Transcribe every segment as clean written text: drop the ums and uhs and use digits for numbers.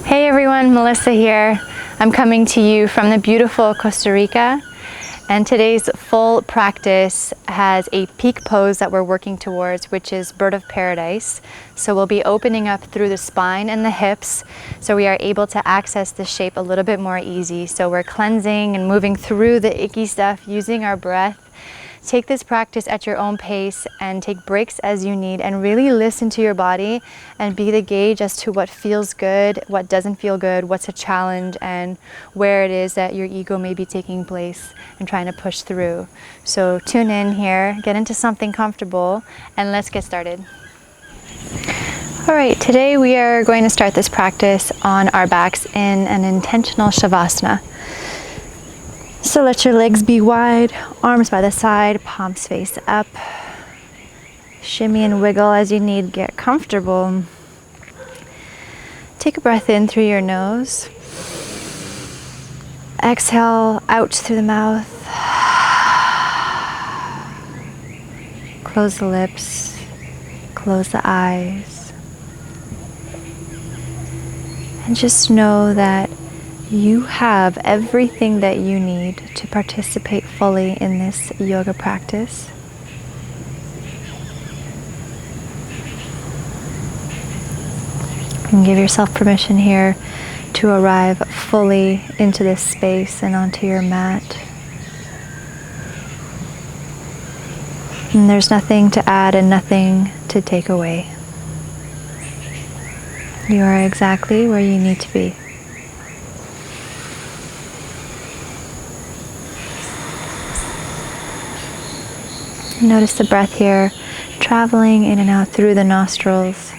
Hey everyone, Melissa here. I'm coming to you from the beautiful Costa Rica, and today's full practice has a peak pose that we're working towards, which is bird of paradise. So we'll be opening up through the spine and the hips, so we are able to access the shape a little bit more easy. So we're cleansing and moving through the icky stuff using our breath. Take this practice at your own pace and take breaks as you need, and really listen to your body and be the gauge as to what feels good, what doesn't feel good, what's a challenge, and where it is that your ego may be taking place and trying to push through. So tune in here, get into something comfortable, and let's get started. All right, today we are going to start this practice on our backs in an intentional Shavasana. So let your legs be wide, arms by the side, palms face up. Shimmy and wiggle as you need, get comfortable. Take a breath in through your nose. Exhale out through the mouth. Close the lips, close the eyes. And just know that you have everything that you need to participate fully in this yoga practice. And give yourself permission here to arrive fully into this space and onto your mat. And there's nothing to add and nothing to take away. You are exactly where you need to be. Notice the breath here, traveling in and out through the nostrils.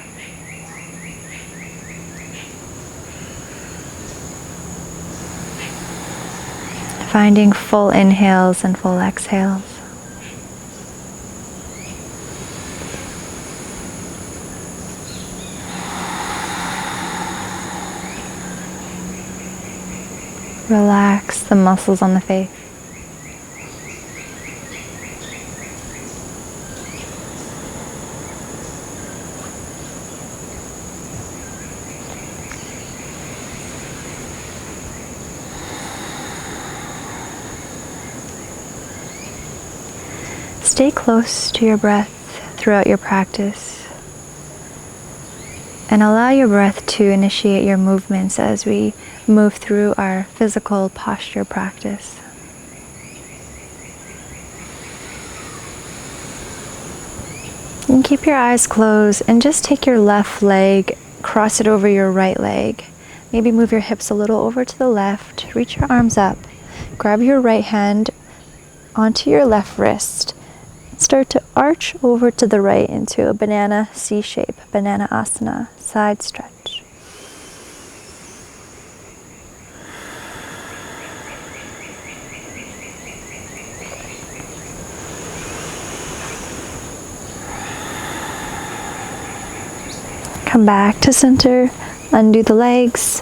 Finding full inhales and full exhales. Relax the muscles on the face. Stay close to your breath throughout your practice, and allow your breath to initiate your movements as we move through our physical posture practice. And keep your eyes closed and just take your left leg, cross it over your right leg. Maybe move your hips a little over to the left, reach your arms up, grab your right hand onto your left wrist. Start to arch over to the right into a banana C shape, banana asana, side stretch. Come back to center, undo the legs.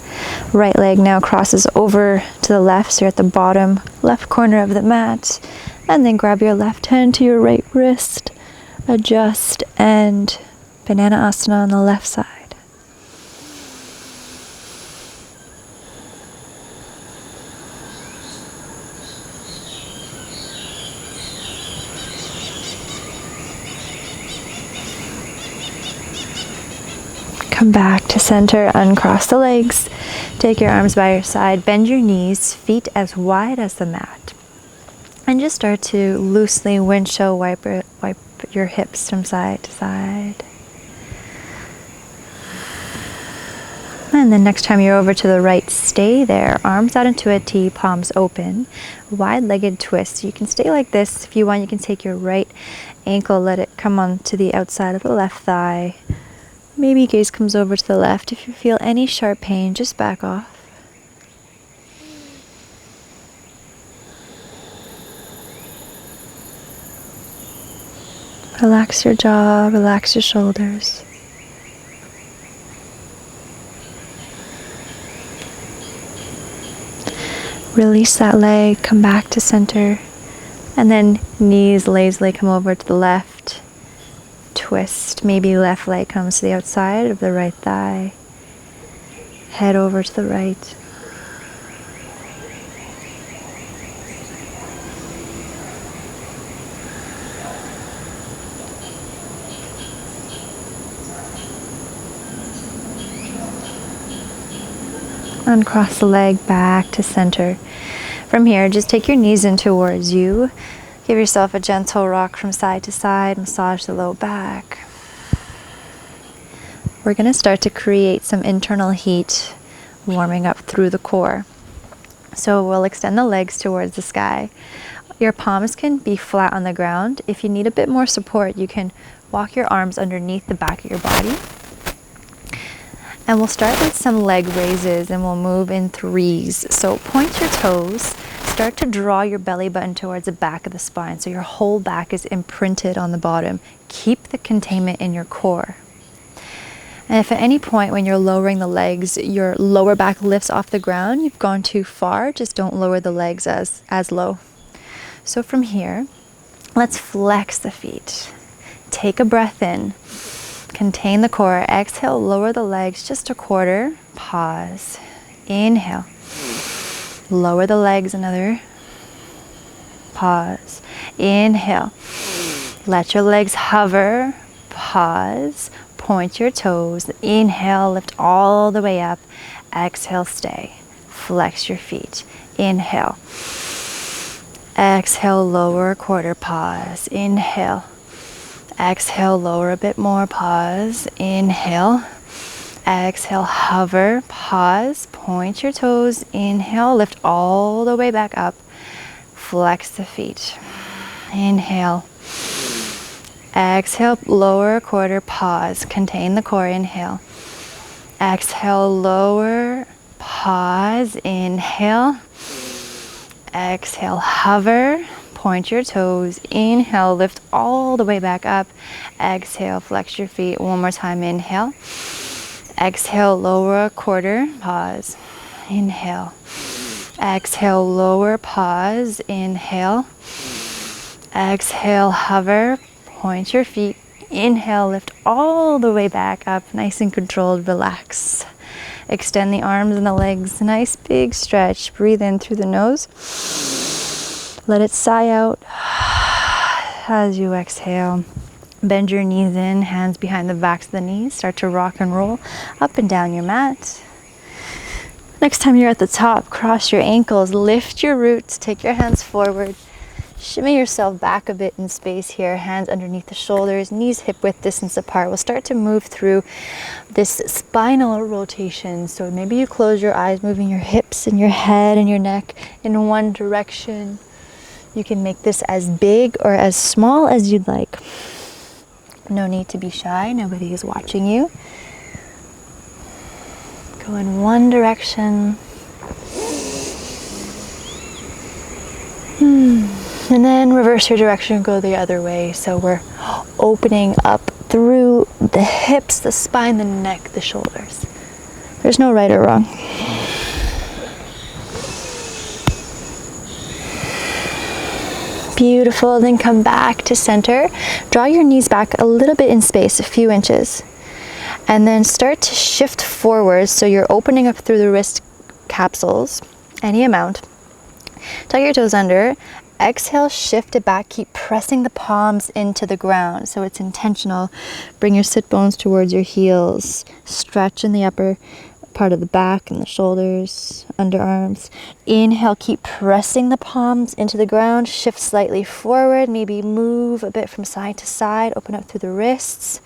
Right leg now crosses over to the left, so you're at the bottom left corner of the mat. And then grab your left hand to your right wrist, adjust, and banana asana on the left side. Come back to center, uncross the legs, take your arms by your side, bend your knees, feet as wide as the mat. And just start to loosely windshield wipe your hips from side to side. And then next time you're over to the right, stay there. Arms out into a T, palms open. Wide-legged twist. You can stay like this. If you want, you can take your right ankle, let it come on to the outside of the left thigh. Maybe gaze comes over to the left. If you feel any sharp pain, just back off. Relax your jaw, relax your shoulders. Release that leg, come back to center, and then knees lazily come over to the left. Twist, maybe left leg comes to the outside of the right thigh. Head over to the right. Uncross the leg back to center. From here, just take your knees in towards you. Give yourself a gentle rock from side to side. Massage the low back. We're going to start to create some internal heat, warming up through the core. So we'll extend the legs towards the sky. Your palms can be flat on the ground. If you need a bit more support, you can walk your arms underneath the back of your body. And we'll start with some leg raises and we'll move in threes. So point your toes, start to draw your belly button towards the back of the spine so your whole back is imprinted on the bottom. Keep the containment in your core. And if at any point when you're lowering the legs, your lower back lifts off the ground, you've gone too far, just don't lower the legs as low. So from here, let's flex the feet. Take a breath in. Contain the core. Exhale, lower the legs just a quarter. Pause. Inhale. Lower the legs another. Pause. Inhale. Let your legs hover. Pause. Point your toes. Inhale, lift all the way up. Exhale, stay. Flex your feet. Inhale. Exhale, lower a quarter. Pause. Inhale. Exhale, lower a bit more, pause, inhale, exhale, hover, pause, point your toes, inhale, lift all the way back up, flex the feet, inhale, exhale, lower a quarter, pause, contain the core, inhale, exhale, lower, pause, inhale, exhale, hover, point your toes, inhale, lift all the way back up, exhale, flex your feet, one more time, inhale, exhale, lower a quarter, pause, inhale, exhale, lower, pause, inhale, exhale, hover, point your feet, inhale, lift all the way back up, nice and controlled, relax. Extend the arms and the legs, nice big stretch, breathe in through the nose. Let it sigh out as you exhale. Bend your knees in, hands behind the backs of the knees. Start to rock and roll up and down your mat. Next time you're at the top, cross your ankles, lift your roots, take your hands forward. Shimmy yourself back a bit in space here, hands underneath the shoulders, knees hip width distance apart. We'll start to move through this spinal rotation. So maybe you close your eyes, moving your hips and your head and your neck in one direction. You can make this as big or as small as you'd like. No need to be shy, nobody is watching you. Go in one direction. And then reverse your direction, go the other way. So we're opening up through the hips, the spine, the neck, the shoulders. There's no right or wrong. Beautiful, then come back to center. Draw your knees back a little bit in space, a few inches. And then start to shift forward, so you're opening up through the wrist capsules, any amount. Tuck your toes under. Exhale, shift it back. Keep pressing the palms into the ground, so it's intentional. Bring your sit bones towards your heels. Stretch in the upper part of the back and the shoulders, underarms. Inhale, keep pressing the palms into the ground. Shift slightly forward, maybe move a bit from side to side. Open up through the wrists.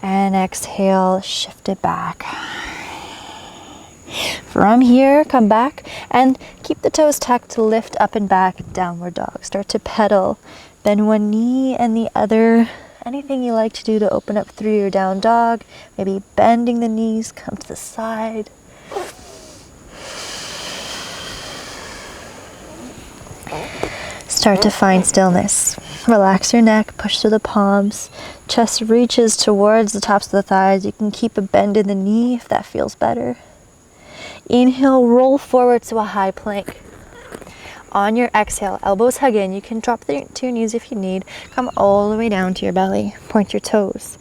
And exhale, shift it back. From here, come back and keep the toes tucked to lift up and back, downward dog. Start to pedal. Bend one knee and the other. Anything you like to do to open up through your down dog. Maybe bending the knees, come to the side. Start to find stillness. Relax your neck, push through the palms. Chest reaches towards the tops of the thighs. You can keep a bend in the knee if that feels better. Inhale, roll forward to a high plank. On your exhale, elbows hug in. You can drop the two knees if you need. Come all the way down to your belly. Point your toes.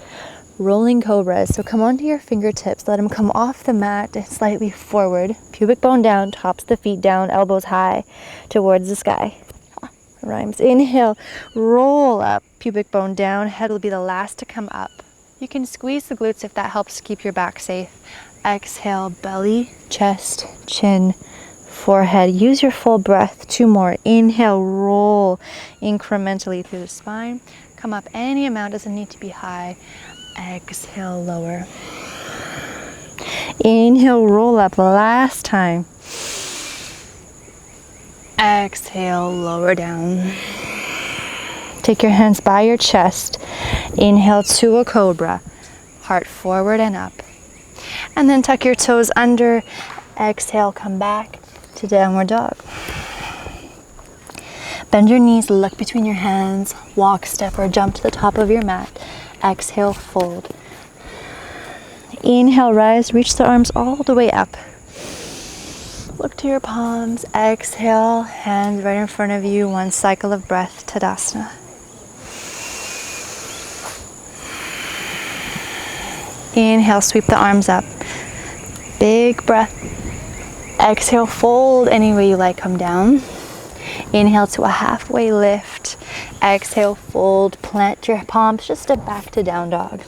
rolling cobras. So come onto your fingertips, let them come off the mat slightly forward, pubic bone down, tops the feet down, elbows high towards the sky. Rhymes. Inhale, roll up, pubic bone down, head will be the last to come up. You can squeeze the glutes if that helps keep your back safe. Exhale, belly, chest, chin, forehead. Use your full breath. 2 more. Inhale, roll incrementally through the spine. Come up any amount, doesn't need to be high. Exhale, lower. Inhale, roll up, last time. Exhale, lower down. Take your hands by your chest. Inhale to a cobra. Heart forward and up. And then tuck your toes under. Exhale, come back to downward dog. Bend your knees, look between your hands. Walk, step, or jump to the top of your mat. Exhale, fold. Inhale, rise, reach the arms all the way up. Look to your palms. Exhale, hands right in front of you. 1 cycle of breath, Tadasana. Inhale, sweep the arms up. Big breath. Exhale, fold any way you like, come down. Inhale to a halfway lift. Exhale, fold, plant your palms, just step back to down dog.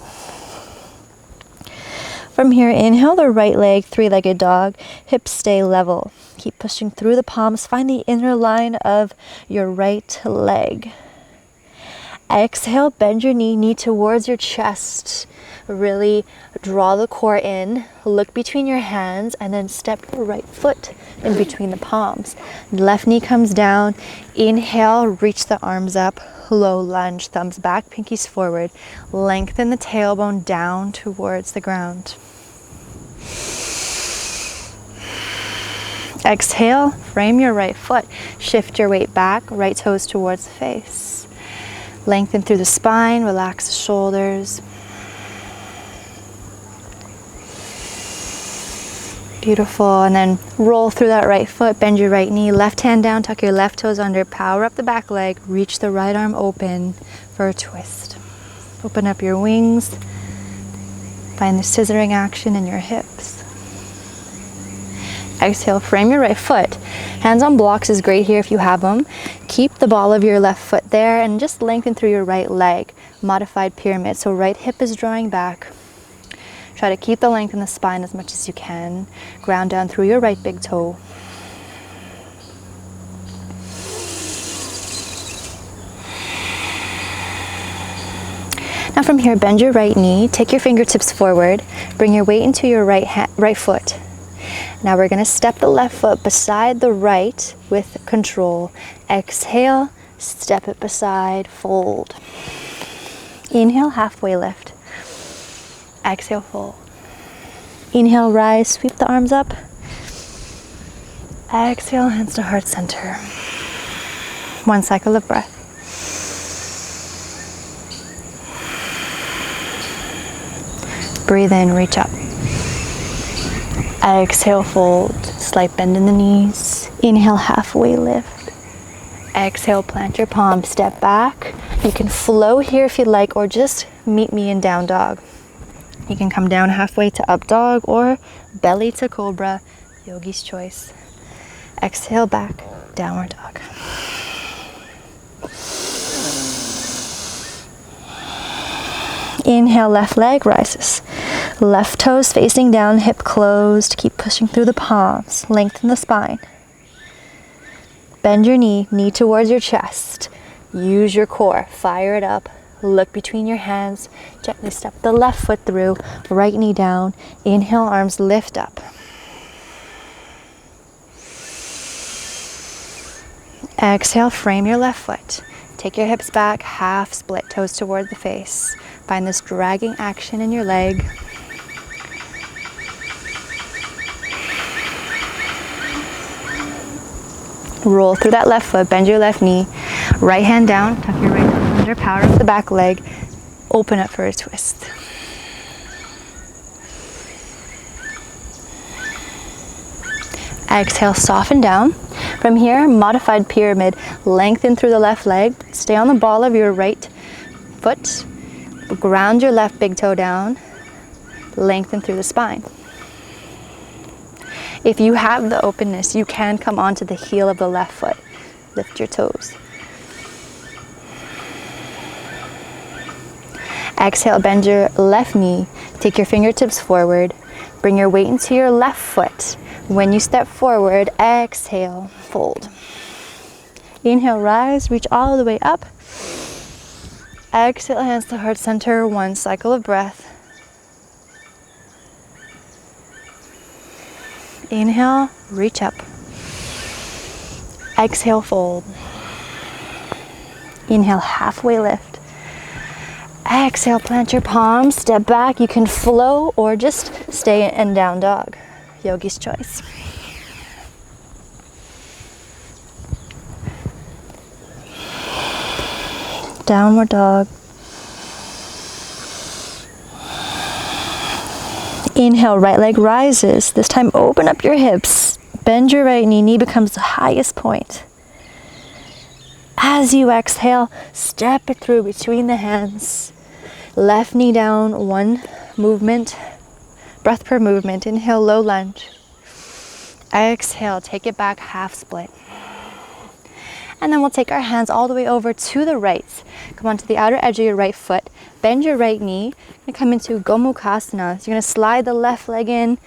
From here, inhale the right leg, 3-legged dog. Hips stay level. Keep pushing through the palms. Find the inner line of your right leg. Exhale, bend your knee towards your chest. Really draw the core in. Look between your hands and then step your right foot in between the palms. Left knee comes down. Inhale, reach the arms up. Low lunge, thumbs back, pinkies forward. Lengthen the tailbone down towards the ground. Exhale, frame your right foot. Shift your weight back, right toes towards the face. Lengthen through the spine, relax the shoulders. Beautiful, and then roll through that right foot, bend your right knee, left hand down, tuck your left toes under, power up the back leg, reach the right arm open for a twist. Open up your wings, find the scissoring action in your hips. Exhale, frame your right foot. Hands on blocks is great here if you have them. Keep the ball of your left foot there and just lengthen through your right leg. Modified pyramid, so right hip is drawing back. Try to keep the length in the spine as much as you can. Ground down through your right big toe. Now from here, bend your right knee, take your fingertips forward, bring your weight into your right foot. Now we're going to step the left foot beside the right with control. Exhale, step it beside, fold. Inhale, halfway lift. Exhale, fold. Inhale, rise, sweep the arms up. Exhale, hands to heart center. 1 cycle of breath. Breathe in, reach up. Exhale, fold. Slight bend in the knees. Inhale, halfway lift. Exhale, plant your palms, step back. You can flow here if you'd like, or just meet me in down dog. You can come down halfway to up dog or belly to cobra, yogi's choice. Exhale, back, downward dog. Inhale, left leg rises. Left toes facing down, hip closed. Keep pushing through the palms. Lengthen the spine. Bend your knee towards your chest. Use your core, fire it up. Look between your hands. Gently step the left foot through, right knee down. Inhale, arms lift up. Exhale, frame your left foot. Take your hips back, half split, toes toward the face. Find this dragging action in your leg. Roll through that left foot, bend your left knee. Right hand down, tuck your right foot under, power up the back leg. Open up for a twist. Exhale, soften down. From here, modified pyramid. Lengthen through the left leg. Stay on the ball of your right foot. Ground your left big toe down, lengthen through the spine. If you have the openness, you can come onto the heel of the left foot. Lift your toes. Exhale, bend your left knee. Take your fingertips forward. Bring your weight into your left foot. When you step forward, exhale, fold. Inhale, rise, reach all the way up. Exhale, hands to heart center, one cycle of breath. Inhale, reach up. Exhale, fold. Inhale, halfway lift. Exhale, plant your palms, step back. You can flow or just stay in down dog. Yogi's choice. Downward dog. Inhale, right leg rises. This time open up your hips. Bend your right knee. Knee becomes the highest point. As you exhale, step it through between the hands. Left knee down, one movement. Breath per movement. Inhale, low lunge. Exhale, take it back, half split. And then we'll take our hands all the way over to the right. Come onto the outer edge of your right foot. Bend your right knee. You're gonna come into Gomukhasana. So you're gonna slide the left leg in.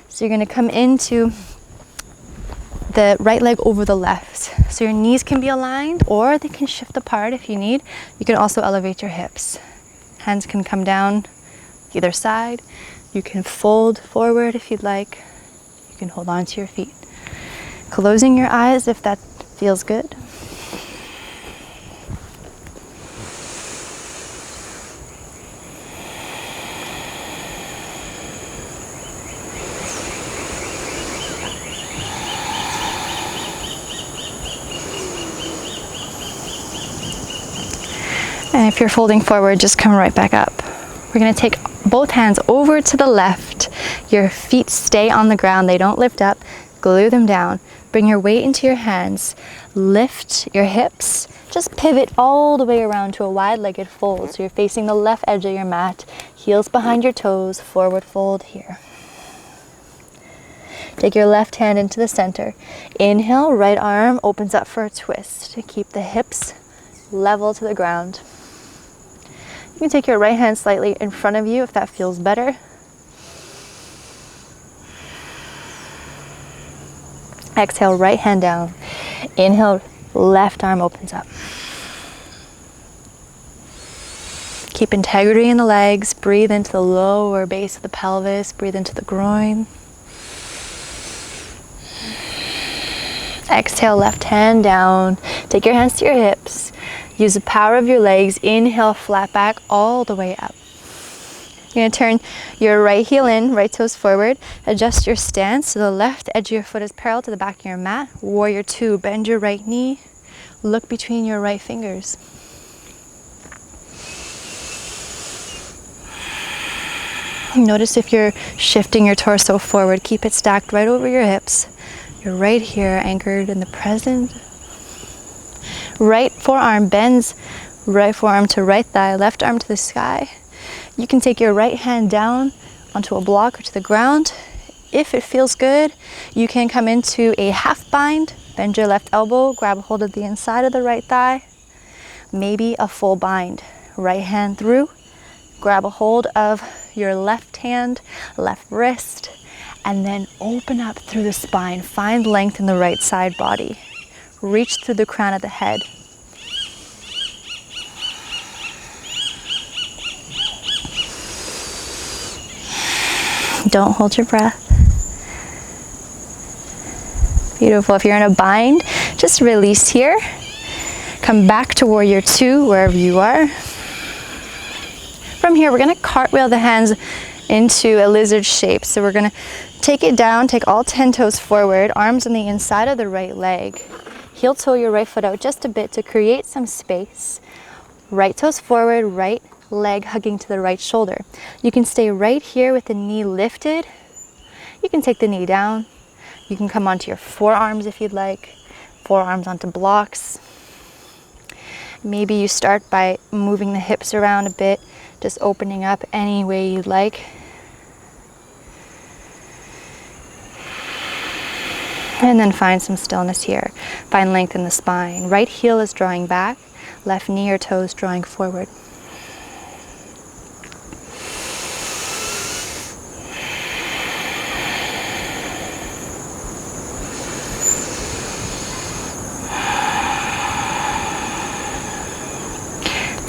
So you're gonna come into the right leg over the left. So your knees can be aligned or they can shift apart if you need. You can also elevate your hips. Hands can come down either side. You can fold forward if you'd like. You can hold on to your feet. Closing your eyes if that feels good. And if you're folding forward, just come right back up. We're gonna take both hands over to the left. Your feet stay on the ground, they don't lift up. Glue them down. Bring your weight into your hands. Lift your hips. Just pivot all the way around to a wide-legged fold. So you're facing the left edge of your mat. Heels behind your toes, forward fold here. Take your left hand into the center. Inhale, right arm opens up for a twist to keep the hips level to the ground. You can take your right hand slightly in front of you if that feels better. Exhale, right hand down. Inhale, left arm opens up. Keep integrity in the legs. Breathe into the lower base of the pelvis. Breathe into the groin. Exhale, left hand down. Take your hands to your hips. Use the power of your legs. Inhale, flat back all the way up. You're gonna turn your right heel in, right toes forward. Adjust your stance so the left edge of your foot is parallel to the back of your mat. Warrior two, bend your right knee. Look between your right fingers. Notice if you're shifting your torso forward. Keep it stacked right over your hips. You're right here, anchored in the present. Right forearm bends, right forearm to right thigh, left arm to the sky. You can take your right hand down onto a block or to the ground. If it feels good, you can come into a half bind, bend your left elbow, grab a hold of the inside of the right thigh. Maybe a full bind. Right hand through, grab a hold of your left hand, left wrist, and then open up through the spine. Find length in the right side body. Reach through the crown of the head. Don't hold your breath. Beautiful. If you're in a bind, just release here. Come back to warrior two, wherever you are. From here, we're gonna cartwheel the hands into a lizard shape. So we're gonna take it down, take all 10 toes forward, arms on the inside of the right leg. Heel toe your right foot out just a bit to create some space. Right toes forward, right leg hugging to the right shoulder. You can stay right here with the knee lifted. You can take the knee down. You can come onto your forearms if you'd like. Forearms onto blocks. Maybe you start by moving the hips around a bit Just opening up any way you'd like. And then find some stillness here. Find length in the spine. Right heel is drawing back, left knee or toes drawing forward.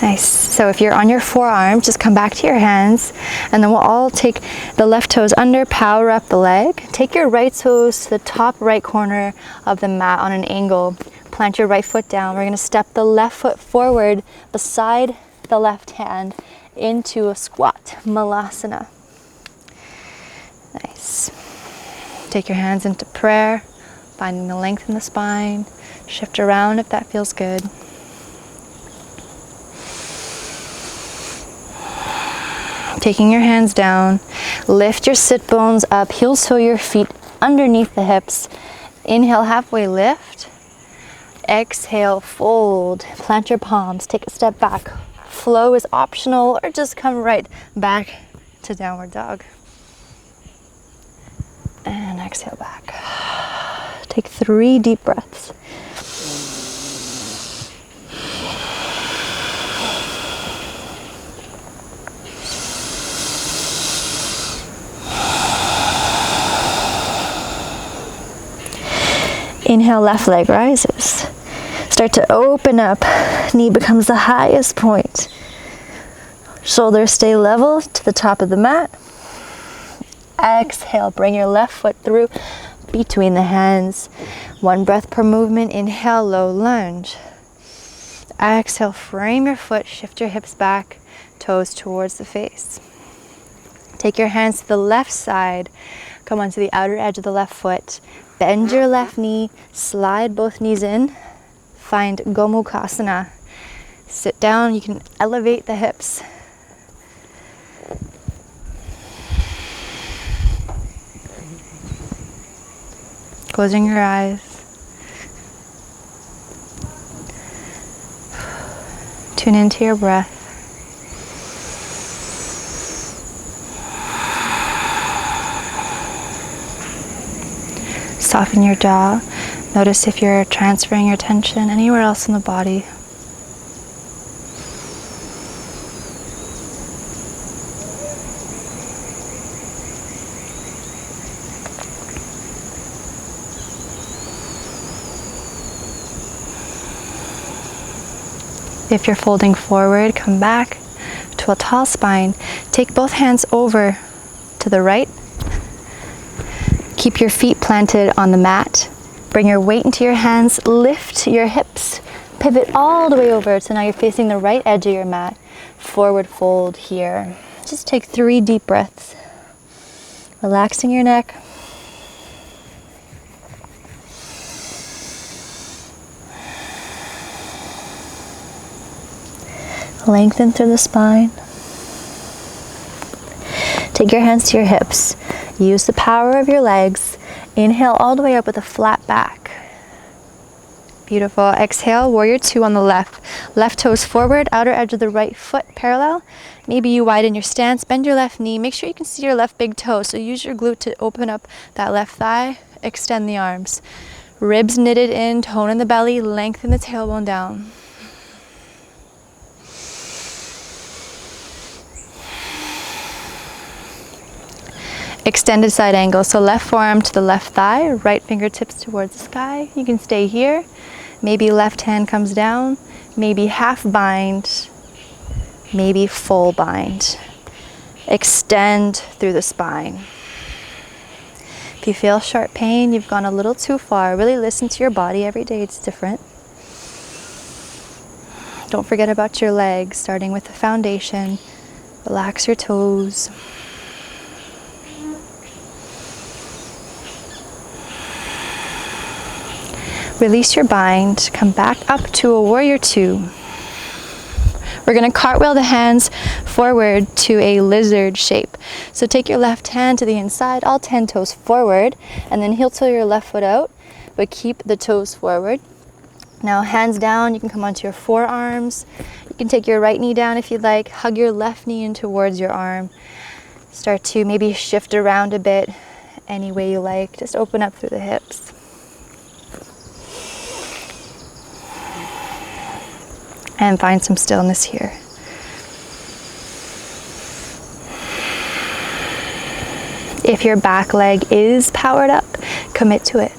Nice. So if you're on your forearms, just come back to your hands, and then we'll all take the left toes under, power up the leg. Take your right toes to the top right corner of the mat on an angle. Plant your right foot down. We're going to step the left foot forward beside the left hand into a squat, malasana. Nice. Take your hands into prayer, finding the length in the spine. Shift around if that feels good. Taking your hands down, lift your sit bones up, heels toe your feet underneath the hips. Inhale, halfway lift. Exhale, fold. Plant your palms, take a step back. Flow is optional, or just come right back to downward dog. And exhale back. Take 3 deep breaths. Inhale, left leg rises. Start to open up. Knee becomes the highest point. Shoulders stay level to the top of the mat. Exhale, bring your left foot through between the hands. 1 breath per movement. Inhale, low lunge. Exhale, frame your foot, shift your hips back, toes towards the face. Take your hands to the left side. Come onto the outer edge of the left foot. Bend your left knee, slide both knees in. Find Gomukhasana. Sit down, you can elevate the hips. Closing your eyes. Tune into your breath. Soften your jaw. Notice if you're transferring your tension anywhere else in the body. If you're folding forward, come back to a tall spine. Take both hands over to the right. Keep your feet planted on the mat. Bring your weight into your hands. Lift your hips. Pivot all the way over. So now you're facing the right edge of your mat. Forward fold here. Just take 3 deep breaths. Relaxing your neck. Lengthen through the spine. Take your hands to your hips. Use the power of your legs. Inhale all the way up with a flat back. Beautiful. Exhale, warrior 2 on the left. Left toes forward, outer edge of the right foot parallel. Maybe you widen your stance, bend your left knee. Make sure you can see your left big toe. So use your glute to open up that left thigh. Extend the arms. Ribs knitted in, tone in the belly, lengthen the tailbone down. Extended side angle, so left forearm to the left thigh, right fingertips towards the sky. You can stay here. Maybe left hand comes down, maybe half bind, maybe full bind. Extend through the spine. If you feel sharp pain, you've gone a little too far. Really listen to your body. Every day it's different. Don't forget about your legs, starting with the foundation. Relax your toes. Release your bind, come back up to a warrior 2. We're gonna cartwheel the hands forward to a lizard shape. So take your left hand to the inside, all 10 toes forward, and then heel toe your left foot out, but keep the toes forward. Now hands down, you can come onto your forearms. can take your right knee down if you'd like. Hug your left knee in towards your arm. Start to maybe shift around a bit any way you like. Just open up through the hips. And find some stillness here. If your back leg is powered up, commit to it.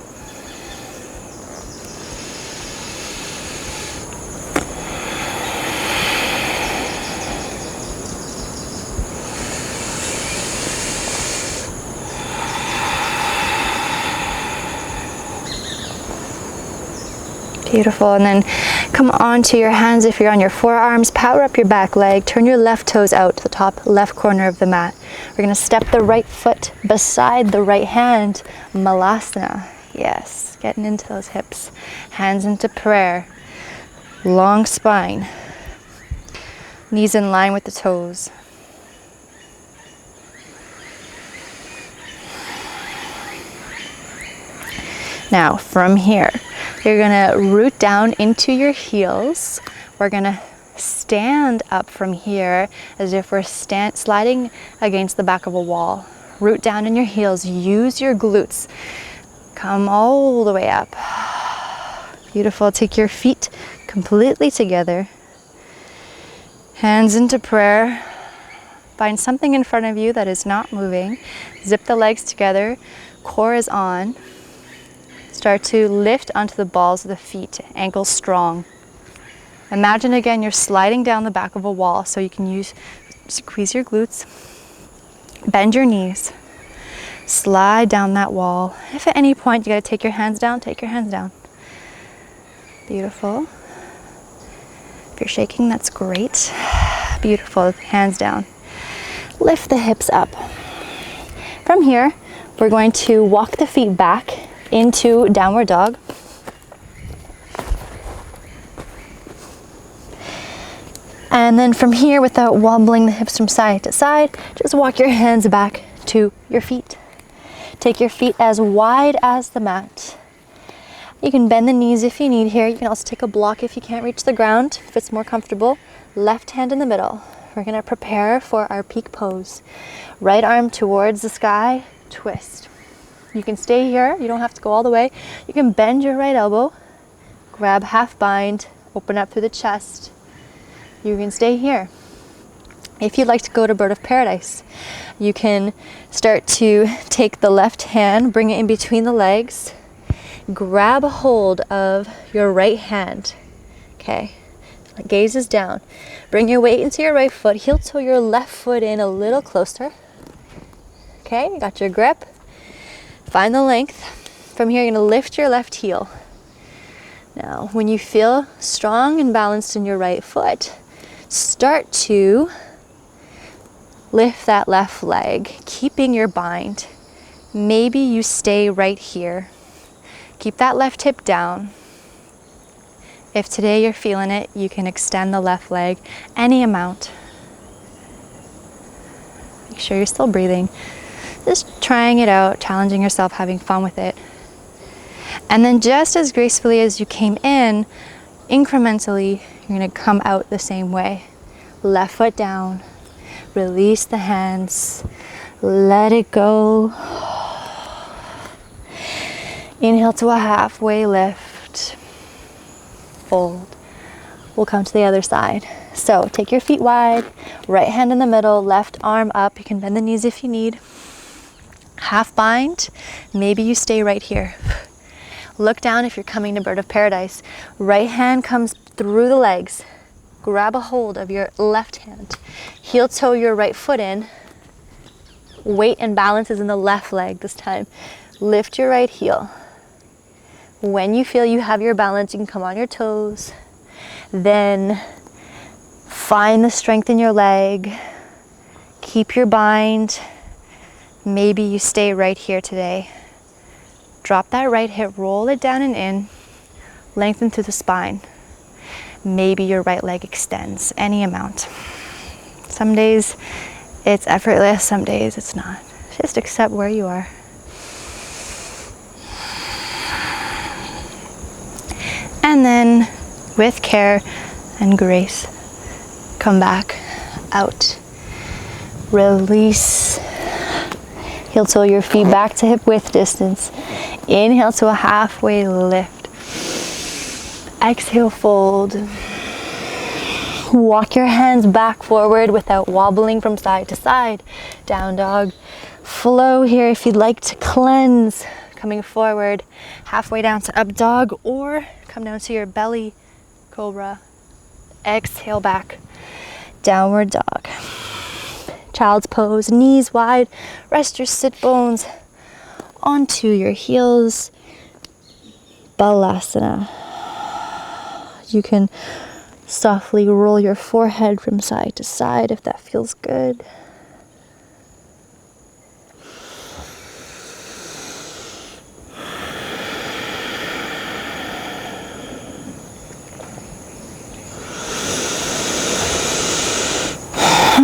Beautiful, and then come onto your hands if you're on your forearms, power up your back leg, turn your left toes out to the top left corner of the mat. We're gonna step the right foot beside the right hand, Malasana. Yes, getting into those hips. Hands into prayer, long spine, knees in line with the toes. Now, from here, you're gonna root down into your heels. We're gonna stand up from here as if we're sliding against the back of a wall. Root down in your heels, use your glutes. Come all the way up. Beautiful, take your feet completely together. Hands into prayer. Find something in front of you that is not moving. Zip the legs together, core is on. Start to lift onto the balls of the feet, ankles strong. Imagine again you're sliding down the back of a wall, so you can squeeze your glutes, bend your knees, slide down that wall. If at any point you gotta take your hands down, take your hands down. Beautiful. If you're shaking, that's great. Beautiful, hands down. Lift the hips up. From here, we're going to walk the feet back into downward dog. And then from here, without wobbling the hips from side to side, just walk your hands back to your feet. Take your feet as wide as the mat. You can bend the knees if you need here. You can also take a block if you can't reach the ground, if it's more comfortable. Left hand in the middle. We're gonna prepare for our peak pose. Right arm towards the sky, twist. You can stay here, you don't have to go all the way. You can bend your right elbow, grab half bind, open up through the chest. You can stay here. If you'd like to go to bird of paradise, you can start to take the left hand, bring it in between the legs, grab a hold of your right hand. Okay, gaze is down. Bring your weight into your right foot, heel toe your left foot in a little closer. Okay, you got your grip. Find the length. From here, you're gonna lift your left heel. Now, when you feel strong and balanced in your right foot, start to lift that left leg, keeping your bind. Maybe you stay right here. Keep that left hip down. If today you're feeling it, you can extend the left leg any amount. Make sure you're still breathing. Just trying it out, challenging yourself, having fun with it. And then just as gracefully as you came in, incrementally, you're gonna come out the same way. Left foot down, release the hands, let it go. Inhale to a halfway lift, fold. We'll come to the other side. So take your feet wide, right hand in the middle, left arm up. You can bend the knees if you need. Half bind, maybe you stay right here. Look down if you're coming to bird of paradise. Right hand comes through the legs. Grab a hold of your left hand. Heel toe your right foot in. Weight and balance is in the left leg this time. Lift your right heel. When you feel you have your balance, you can come on your toes. Then find the strength in your leg. Keep your bind. Maybe you stay right here today. Drop that right hip, roll it down and in, lengthen through the spine. Maybe your right leg extends, any amount. Some days it's effortless, some days it's not. Just accept where you are. And then with care and grace, Come back, out. Release. Heel toe your feet back to hip width distance. Inhale to a halfway lift. Exhale, fold. Walk your hands back forward without wobbling from side to side. Down dog. Flow here if you'd like to cleanse. Coming forward, halfway down to up dog, or come down to your belly, cobra. Exhale back, downward dog. Child's pose, knees wide. Rest your sit bones onto your heels. Balasana. You can softly roll your forehead from side to side if that feels good.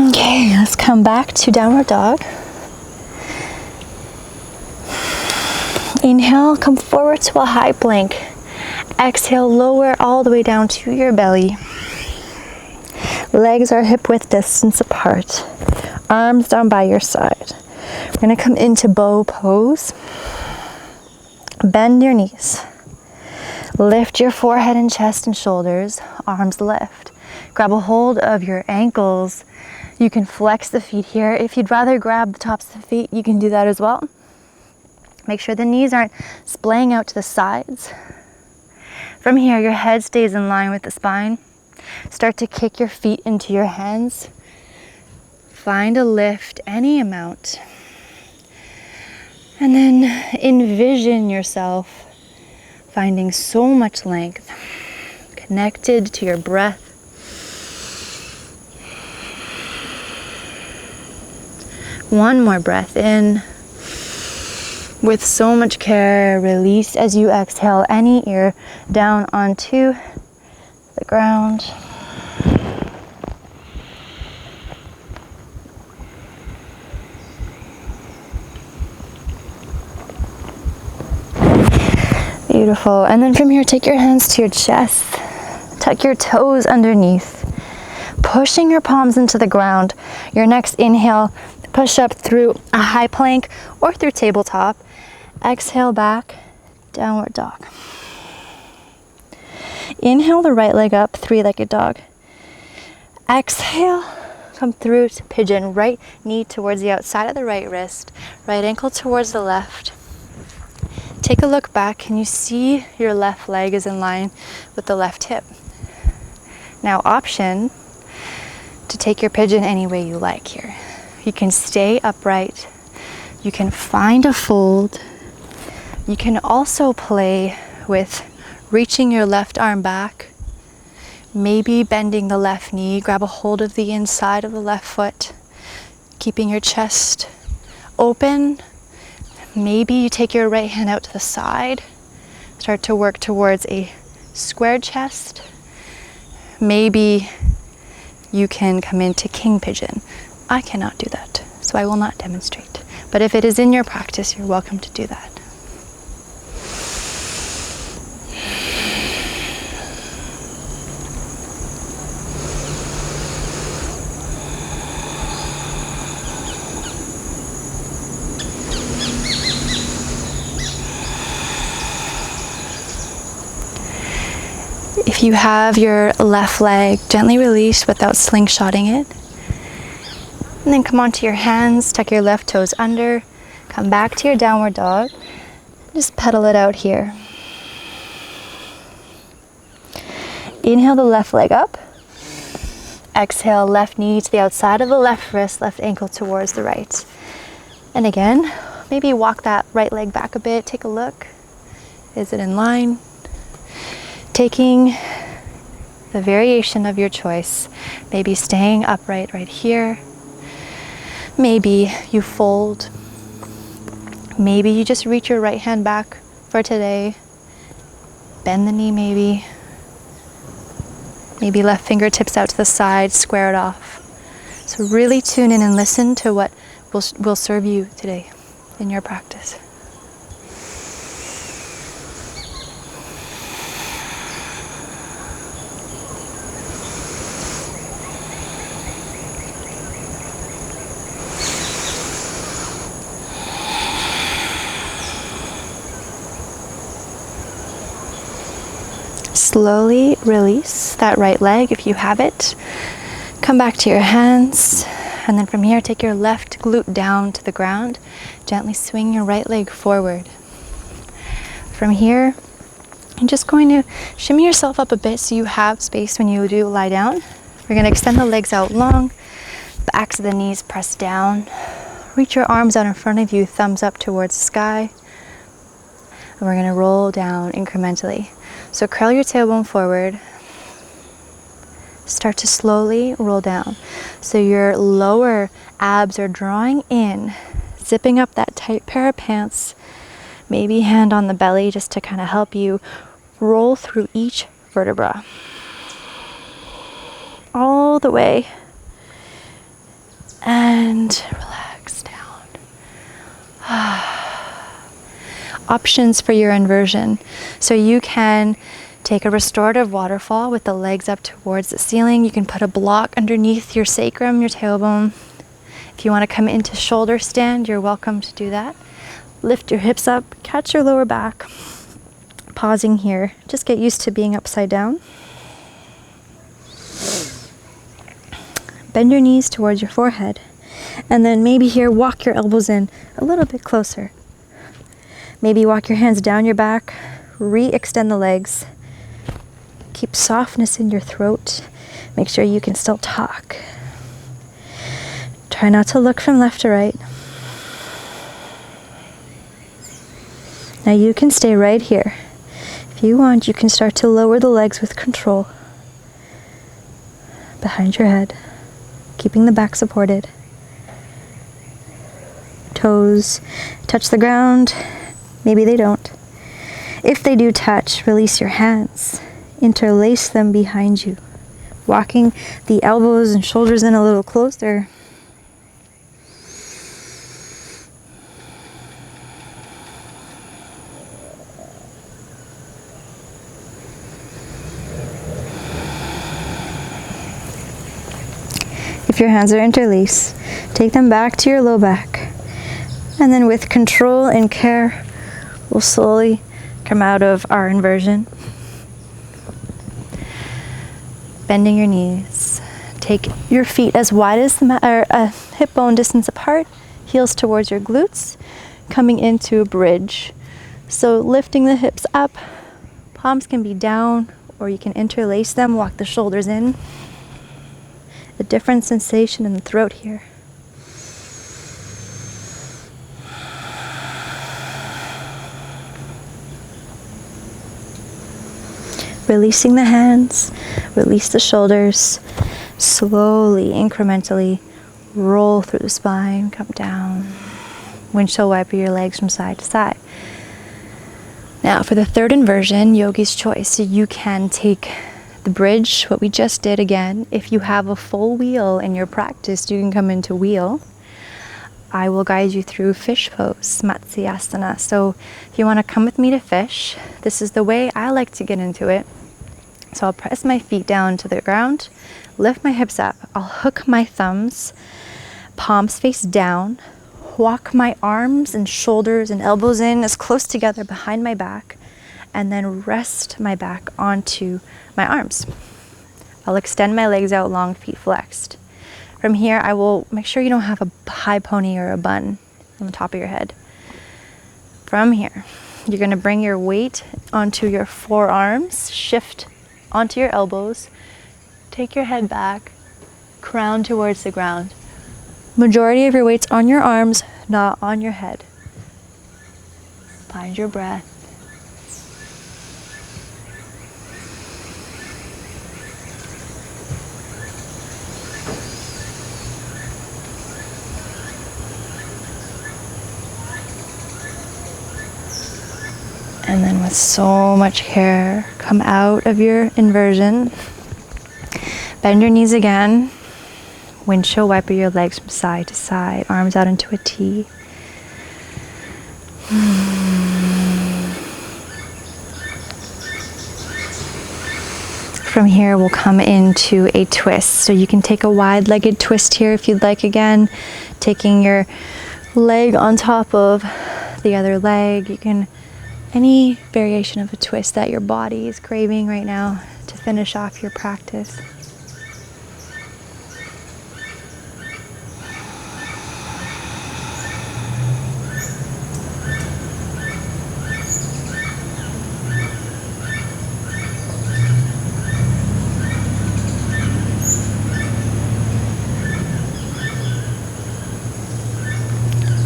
Okay, let's come back to downward dog. Inhale, come forward to a high plank. Exhale, lower all the way down to your belly. Legs are hip width distance apart. Arms down by your side. We're gonna come into bow pose. Bend your knees. Lift your forehead and chest and shoulders. Arms lift. Grab a hold of your ankles. You can flex the feet here. If you'd rather grab the tops of the feet, you can do that as well. Make sure the knees aren't splaying out to the sides. From here, your head stays in line with the spine. Start to kick your feet into your hands. Find a lift, any amount. And then envision yourself finding so much length, connected to your breath. One more breath in. With so much care, release as you exhale any ear down onto the ground. Beautiful. And then from here, take your hands to your chest. Tuck your toes underneath. Pushing your palms into the ground. Your next inhale, push up through a high plank or through tabletop. Exhale back, downward dog. Inhale the right leg up, three-legged dog. Exhale, come through to pigeon. Right knee towards the outside of the right wrist, right ankle towards the left. Take a look back. Can you see your left leg is in line with the left hip? Now, option to take your pigeon any way you like here. You can stay upright. You can find a fold. You can also play with reaching your left arm back, maybe bending the left knee, grab a hold of the inside of the left foot, keeping your chest open. Maybe you take your right hand out to the side, start to work towards a squared chest. Maybe you can come into king pigeon. I cannot do that, so I will not demonstrate. But if it is in your practice, you're welcome to do that. If you have your left leg, gently release without slingshotting it. And then come onto your hands, tuck your left toes under, come back to your downward dog. Just pedal it out here. Inhale the left leg up. Exhale, left knee to the outside of the left wrist, left ankle towards the right. And again, maybe walk that right leg back a bit, take a look. Is it in line? Taking the variation of your choice, maybe staying upright right here. Maybe you fold. Maybe you just reach your right hand back for today. Bend the knee maybe. Maybe left fingertips out to the side, square it off. So really tune in and listen to what will serve you today in your practice. Slowly release that right leg if you have it. Come back to your hands, and then from here take your left glute down to the ground. Gently swing your right leg forward. From here, you're just going to shimmy yourself up a bit so you have space when you do lie down. We're going to extend the legs out long, backs of the knees press down. Reach your arms out in front of you, thumbs up towards the sky. And we're going to roll down incrementally. So curl your tailbone forward. Start to slowly roll down. So your lower abs are drawing in, zipping up that tight pair of pants. Maybe hand on the belly just to kind of help you roll through each vertebra. All the way. And relax down. Options for your inversion. So you can take a restorative waterfall with the legs up towards the ceiling. You can put a block underneath your sacrum, your tailbone. If you want to come into shoulder stand, you're welcome to do that. Lift your hips up, catch your lower back. Pausing here. Just get used to being upside down. Bend your knees towards your forehead. And then maybe here, walk your elbows in a little bit closer. Maybe walk your hands down your back, re-extend the legs. Keep softness in your throat. Make sure you can still talk. Try not to look from left to right. Now you can stay right here. If you want, you can start to lower the legs with control. Behind your head, keeping the back supported. Toes touch the ground. Maybe they don't. If they do touch, release your hands. Interlace them behind you. Walking the elbows and shoulders in a little closer. If your hands are interlaced, take them back to your low back. And then with control and care, we'll slowly come out of our inversion. Bending your knees. Take your feet as wide as the hip bone distance apart, heels towards your glutes, coming into a bridge. So lifting the hips up, palms can be down, or you can interlace them, walk the shoulders in. A different sensation in the throat here. Releasing the hands, release the shoulders, slowly, incrementally roll through the spine, come down. Windshield wiper your legs from side to side. Now for the third inversion, yogi's choice. So you can take the bridge, what we just did again. If you have a full wheel in your practice, you can come into wheel. I will guide you through fish pose, Matsyasana. So if you want to come with me to fish, this is the way I like to get into it. So I'll press my feet down to the ground, lift my hips up. I'll hook my thumbs, palms face down, walk my arms and shoulders and elbows in as close together behind my back, and then rest my back onto my arms. I'll extend my legs out long, feet flexed. From here, I will make sure you don't have a high pony or a bun on the top of your head. From here, you're going to bring your weight onto your forearms, shift onto your elbows, take your head back, crown towards the ground. Majority of your weight's on your arms, not on your head. Find your breath. And then with so much care, come out of your inversion. Bend your knees again. Windshield wiper your legs from side to side, arms out into a T. From here, we'll come into a twist. So you can take a wide-legged twist here if you'd like again, taking your leg on top of the other leg. You can any variation of a twist that your body is craving right now to finish off your practice.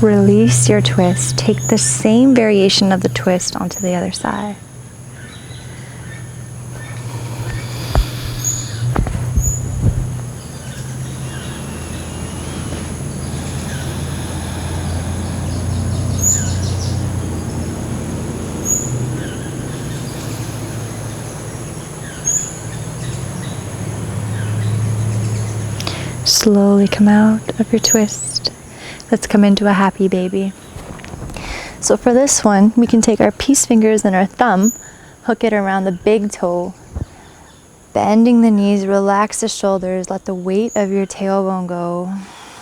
Release your twist. Take the same variation of the twist onto the other side. Slowly come out of your twist. Let's come into a happy baby. So for this one, we can take our peace fingers and our thumb, hook it around the big toe, bending the knees, relax the shoulders, let the weight of your tailbone go.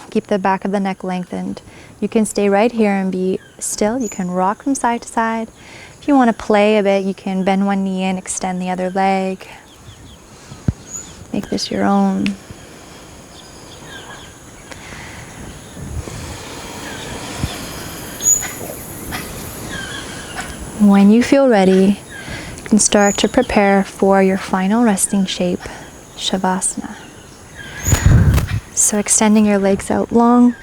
Keep the back of the neck lengthened. You can stay right here and be still. You can rock from side to side. If you want to play a bit, you can bend one knee and extend the other leg. Make this your own. When you feel ready, you can start to prepare for your final resting shape, Shavasana. So extending your legs out long.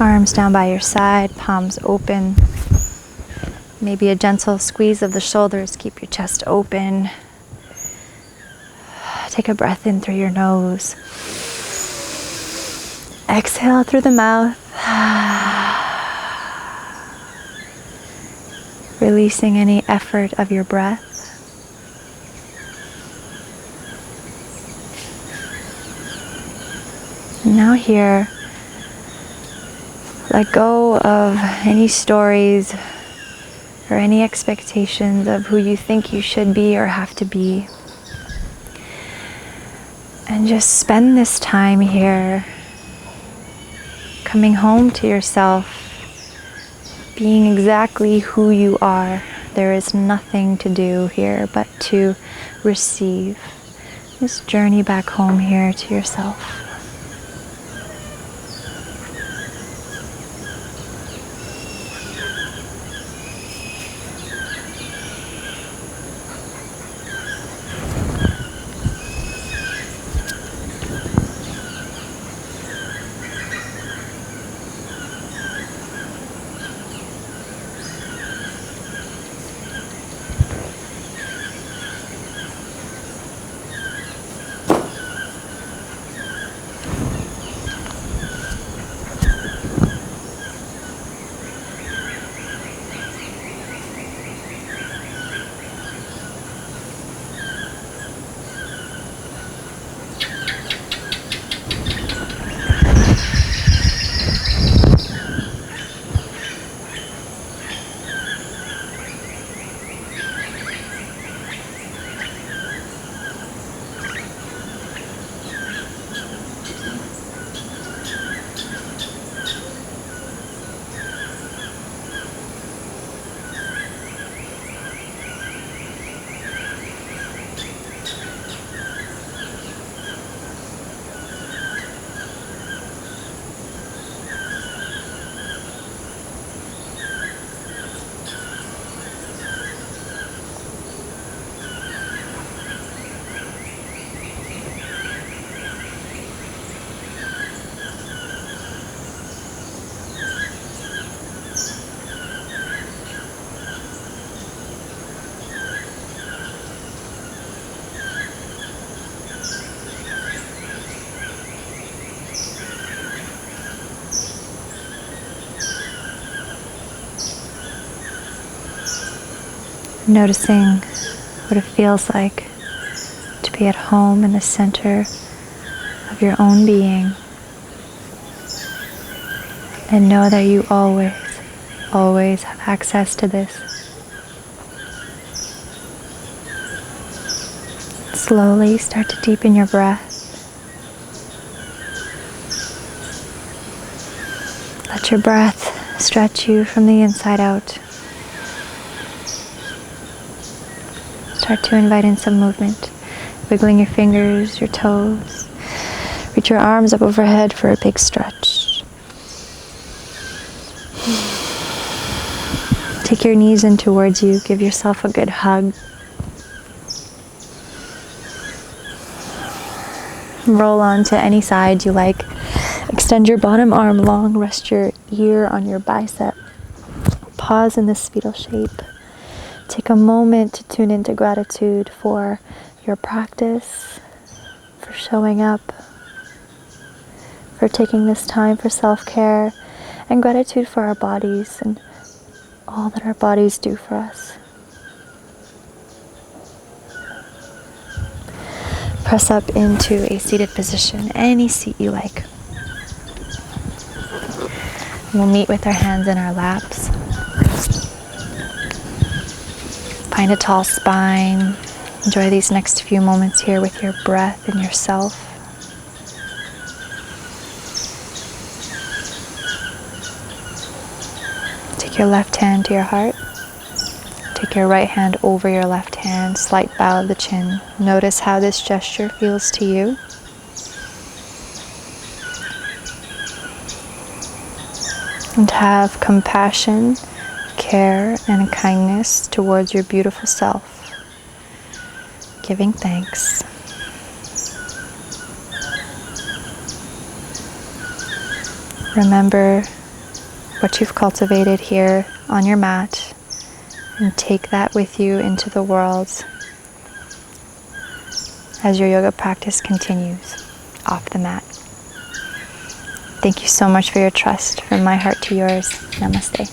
Arms down by your side, palms open. Maybe a gentle squeeze of the shoulders, keep your chest open. Take a breath in through your nose. Exhale through the mouth. Releasing any effort of your breath. And now here, let go of any stories or any expectations of who you think you should be or have to be. And just spend this time here coming home to yourself, being exactly who you are. There is nothing to do here but to receive. Just journey back home here to yourself. Noticing what it feels like to be at home in the center of your own being. And know that you always have access to this. Slowly start to deepen your breath. Let your breath stretch you from the inside out. Start to invite in some movement, wiggling your fingers, your toes. Reach your arms up overhead for a big stretch. Take your knees in towards you. Give yourself a good hug. Roll on to any side you like. Extend your bottom arm long. Rest your ear on your bicep. Pause in this fetal shape. Take a moment to tune into gratitude for your practice, for showing up, for taking this time for self-care, and gratitude for our bodies and all that our bodies do for us. Press up into a seated position, any seat you like. We'll meet with our hands in our laps. Find a tall spine. Enjoy these next few moments here with your breath and yourself. Take your left hand to your heart. Take your right hand over your left hand. Slight bow of the chin. Notice how this gesture feels to you. And have compassion, care, and kindness towards your beautiful self. Giving thanks. Remember what you've cultivated here on your mat and take that with you into the world as your yoga practice continues off the mat. Thank you so much for your trust. From my heart to yours. Namaste.